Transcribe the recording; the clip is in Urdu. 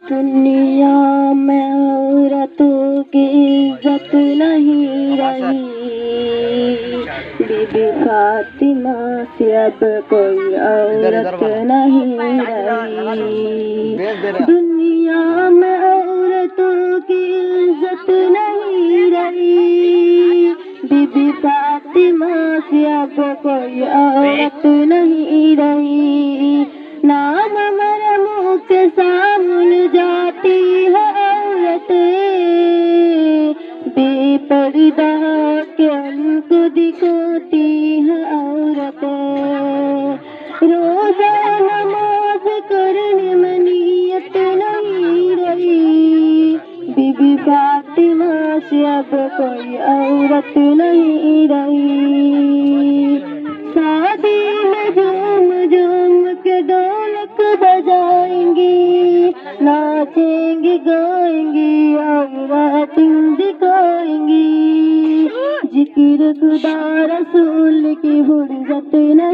دنیا میں عورتوں کی عزت نہیں رہی، بی بی فاطمہ سے اب کوئی عورت نہیں رہی۔ دنیا میں عورتوں کی عزت نہیں رہی، بی بی فاطمہ سے اب کوئی عورت نہیں رہی۔ نام مرمو کے سامنے جاتی ہے عورتیں، بے پردہ کے ان کو دکھاتی ہے عورتیں۔ روزہ نماز کرنے میں نیت نہیں رہی، بی بی فاطمہ سے اب کوئی عورت نہیں رہی۔ شادی میں جھوم جھوم کے ڈھولک بجائیں گی، ناچیں گی گائیں گی اور ایکٹنگ دکھائیں گی، ذکر خدا رسول کی فرصت نہیں